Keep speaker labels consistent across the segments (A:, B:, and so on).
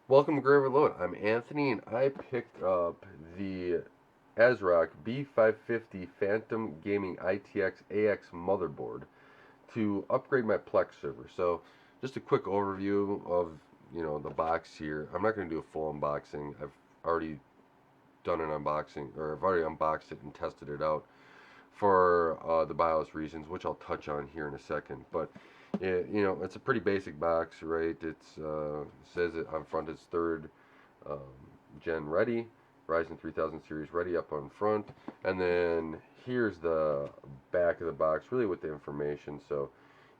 A: Welcome to Graver Load. I'm Anthony, and I picked up the ASRock B550 Phantom Gaming ITX AX motherboard to upgrade my Plex server. So, just a quick overview of the box here. I'm not going to do a full unboxing. I've already done an unboxing, or I've already unboxed it and tested it out for the BIOS reasons, which I'll touch on here in a second. But it's a pretty basic box, right? Says it on front it's third um, gen ready, Ryzen 3000 series ready up on front, and then here's the back of the box, really with the information. So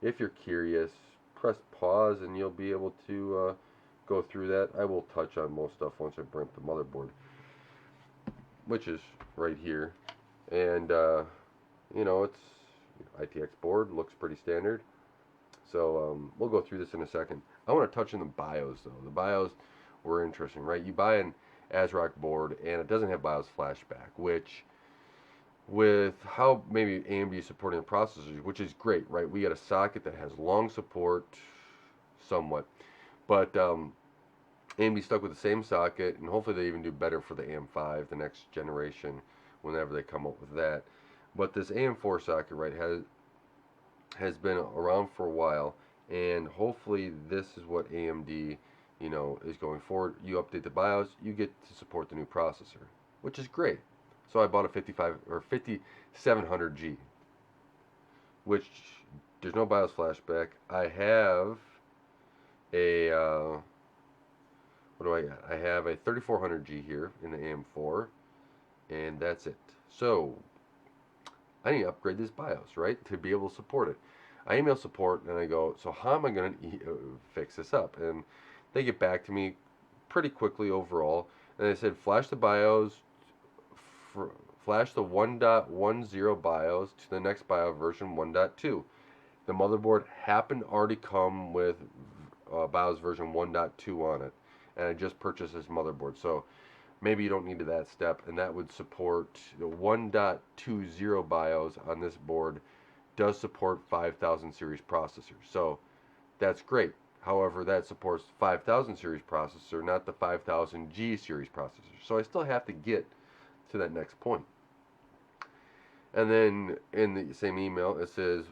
A: if you're curious, press pause and you'll be able to go through that. I will touch on most stuff once I bring up the motherboard, which is right here, and it's ITX board, looks pretty standard. So we'll go through this in a second. I want to touch on the BIOS though. The BIOS were interesting, right? You buy an ASRock board and it doesn't have BIOS flashback, which with how maybe AMD is supporting the processors, which is great, right? We got a socket that has long support, somewhat, but AMD stuck with the same socket, and hopefully they even do better for the AM5, the next generation, whenever they come up with that. But this AM4 socket, right, has been around for a while, and hopefully this is what AMD, is going forward. You update the BIOS, you get to support the new processor, which is great. So I bought a 55 or 5700G, which there's no BIOS flashback. I have a what do I got? I have a 3400G here in the AM4, and that's it. So I need to upgrade this BIOS, right, to be able to support it. I email support and I go, so how am I going to fix this up? And they get back to me pretty quickly overall. And they said, flash the BIOS, flash the 1.10 BIOS to the next BIOS version 1.2. The motherboard happened to already come with BIOS version 1.2 on it. And I just purchased this motherboard. So maybe you don't need that step, and that would support the 1.20 BIOS on this board does support 5000 series processor. So that's great. However, that supports 5000 series processor, not the 5000G series processor. So I still have to get to that next point. And then in the same email, it says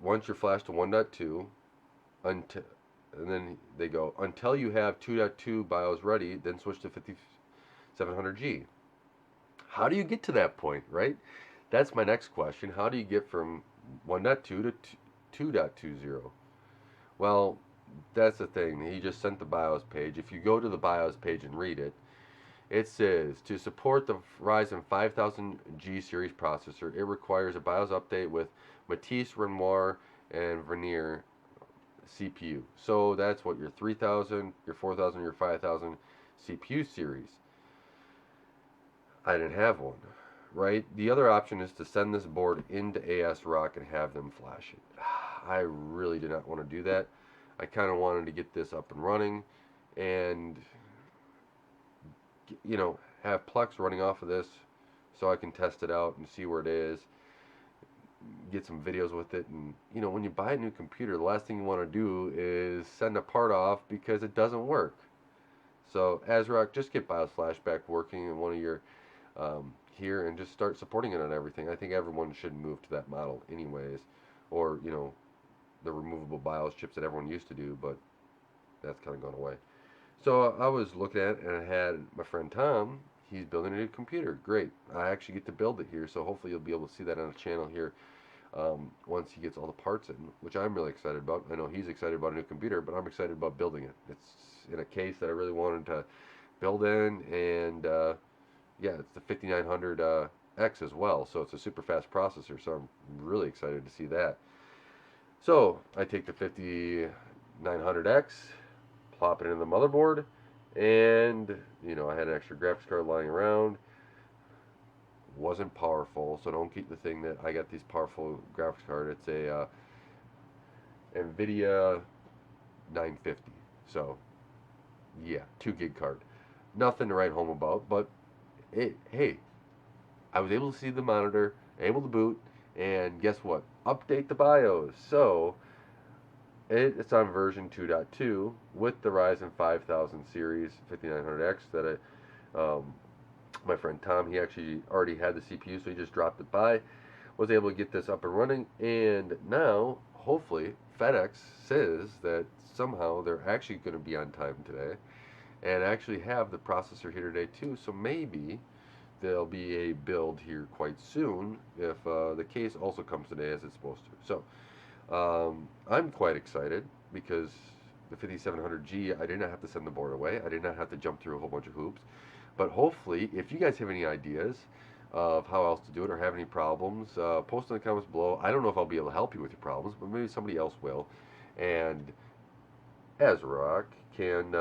A: once you're flashed to 1.2, until, and then they go until you have 2.2 BIOS ready, then switch to 5700G. How do you get to that point, right? That's my next question. How do you get from 1.2 to 2.20? Well, that's the thing. He just sent the BIOS page. If you go to the BIOS page and read it, it says to support the Ryzen 5000G series processor, it requires a BIOS update with Matisse, Renoir, and Vernier CPU. So that's what your 3000, your 4000, your 5000 CPU series. I didn't have one, right? The other option is to send this board into ASRock and have them flash it. I really did not want to do that. I kind of wanted to get this up and running and, have Plex running off of this so I can test it out and see where it is, get some videos with it. And, when you buy a new computer, the last thing you want to do is send a part off because it doesn't work. So, ASRock, just get BIOS Flashback working in one of your here and just start supporting it on everything. I think everyone should move to that model anyways, or the removable BIOS chips that everyone used to do, but that's kind of gone away. So I was looking at it and I had my friend Tom. He's building a new computer. Great. I actually get to build it here, so hopefully you'll be able to see that on the channel here once he gets all the parts in, which I'm really excited about. I know he's excited about a new computer, but I'm excited about building it. It's in a case that I really wanted to build in, and yeah, it's the 5900X as well, so it's a super fast processor, so I'm really excited to see that. So I take the 5900X, plop it into the motherboard, and I had an extra graphics card lying around. Wasn't powerful, so don't keep the thing that I got these powerful graphics card. It's a NVIDIA 950. So yeah, 2 gig card. Nothing to write home about, but hey, I was able to see the monitor, able to boot, and guess what? Update the BIOS. So It's on version 2.2 with the Ryzen 5000 series 5900X that my friend Tom, he actually already had the CPU, so he just dropped it by, was able to get this up and running, and now, hopefully, FedEx says that somehow they're actually going to be on time today, and actually have the processor here today too, so maybe there'll be a build here quite soon if the case also comes today as it's supposed to. So, I'm quite excited because the 5700G, I did not have to send the board away. I did not have to jump through a whole bunch of hoops. But hopefully, if you guys have any ideas of how else to do it or have any problems, post in the comments below. I don't know if I'll be able to help you with your problems, but maybe somebody else will. And ASRock can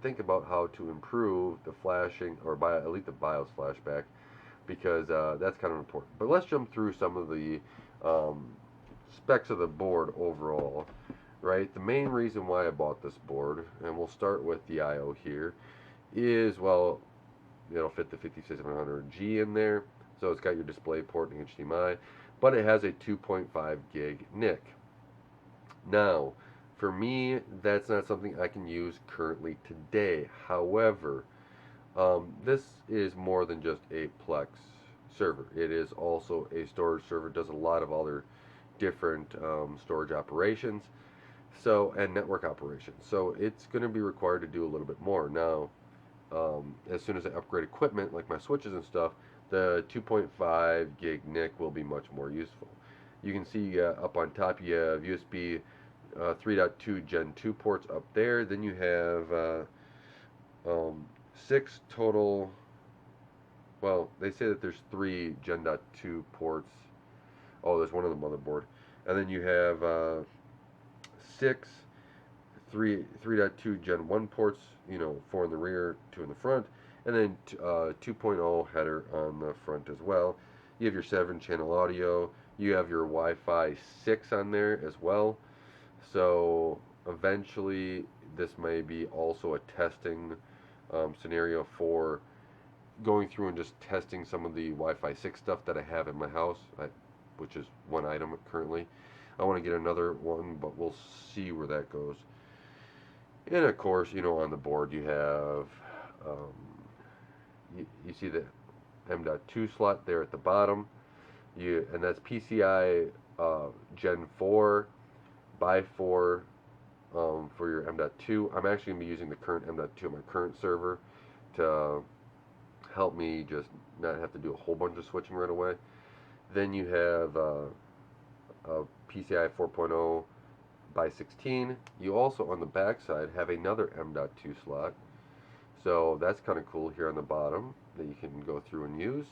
A: think about how to improve the flashing or at least the BIOS flashback, because that's kind of important. But let's jump through some of the specs of the board overall. Right, the main reason why I bought this board, and we'll start with the I/O here, is, well, it'll fit the 5700G in there, so it's got your display port and HDMI, but it has a 2.5 gig NIC. Now, for me, that's not something I can use currently today. However, this is more than just a Plex server. It is also a storage server. It does a lot of other different storage operations, so, and network operations. So it's going to be required to do a little bit more. Now, as soon as I upgrade equipment like my switches and stuff, the 2.5 gig NIC will be much more useful. You can see up on top you have USB 3.2 Gen 2 ports up there. Then you have 6 total. Well, they say that there's 3 Gen.2 ports. Oh, there's one on the motherboard. And then you have 6 3.2 Gen 1 ports, 4 in the rear, 2 in the front, and then 2.0 header on the front as well. You have your 7-channel audio. You have your Wi-Fi 6 on there as well. So eventually this may be also a testing scenario for going through and just testing some of the Wi-Fi 6 stuff that I have in my house, which is one item currently. I want to get another one, but we'll see where that goes. And of course, on the board you have, you see the M.2 slot there at the bottom. And that's PCI Gen 4 by 4 for your M.2. I'm actually going to be using the current M.2 on my current server to help me just not have to do a whole bunch of switching right away. Then you have a PCI 4.0 by 16. You also on the back side have another M.2 slot, so that's kind of cool here on the bottom that you can go through and use.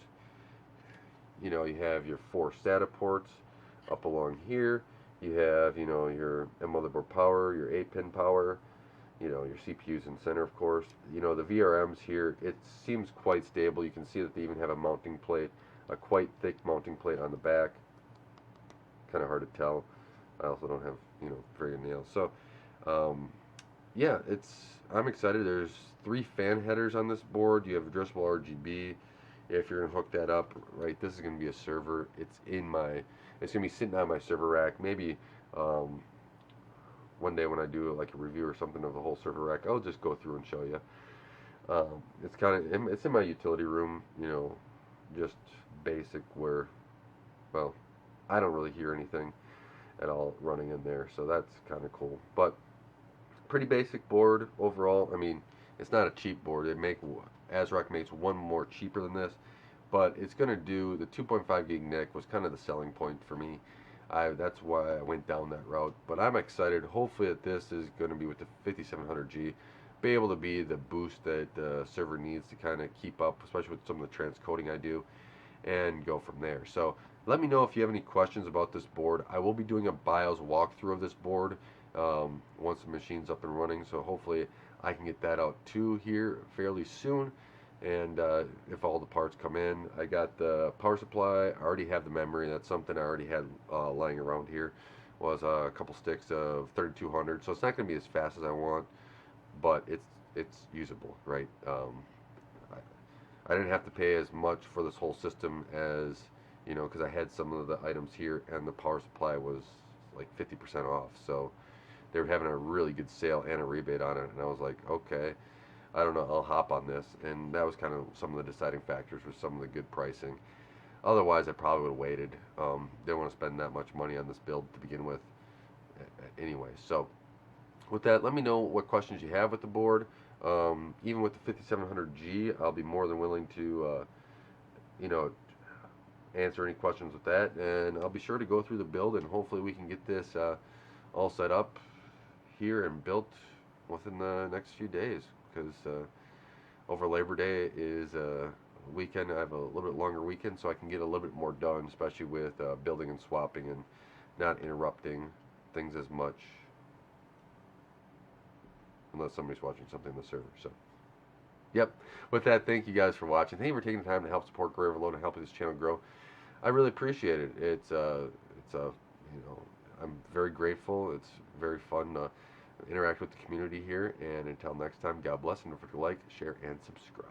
A: You have your 4 Sata ports up along here. You have your motherboard power, your 8-pin power, your CPUs in center, of course. The VRMs here, it seems quite stable. You can see that they even have a mounting plate, a quite thick mounting plate on the back. Kind of hard to tell. I also don't have very good nails. So yeah, I'm excited. There's 3 fan headers on this board. You have addressable RGB. If you're gonna hook that up, right, this is gonna be a server. It's gonna be sitting on my server rack. Maybe one day when I do like a review or something of the whole server rack, I'll just go through and show you. It's in my utility room, just basic where, well, I don't really hear anything at all running in there, so that's kind of cool. But pretty basic board overall. I mean, it's not a cheap board. ASRock makes one more cheaper than this, but it's going to do the 2.5 gig NIC was kind of the selling point for me. That's why I went down that route. But I'm excited. Hopefully that this is going to be with the 5700G, be able to be the boost that the server needs to kind of keep up, especially with some of the transcoding I do, and go from there. So let me know if you have any questions about this board. I will be doing a BIOS walkthrough of this board once the machine's up and running, so hopefully I can get that out too here fairly soon. And if all the parts come in, I got the power supply, I already have the memory. That's something I already had lying around here, was a couple sticks of 3200, so it's not going to be as fast as I want, but it's usable, right? I didn't have to pay as much for this whole system as, because I had some of the items here and the power supply was like 50% off, so they were having a really good sale and a rebate on it, and I was like, okay, I don't know, I'll hop on this, and that was kind of some of the deciding factors for some of the good pricing. Otherwise, I probably would have waited. Didn't want to spend that much money on this build to begin with, anyway. So with that, let me know what questions you have with the board. Even with the 5700G, I'll be more than willing to, you know, answer any questions with that, and I'll be sure to go through the build, and hopefully we can get this all set up here and built within the next few days, because over Labor Day is a weekend. I have a little bit longer weekend, so I can get a little bit more done, especially with building and swapping and not interrupting things as much, unless somebody's watching something on the server. So, yep. With that, thank you guys for watching. Thank you for taking the time to help support Gray Overload and helping this channel grow. I really appreciate it. You know, I'm very grateful. It's very fun to interact with the community here. And until next time, God bless, and don't forget to like, share, and subscribe.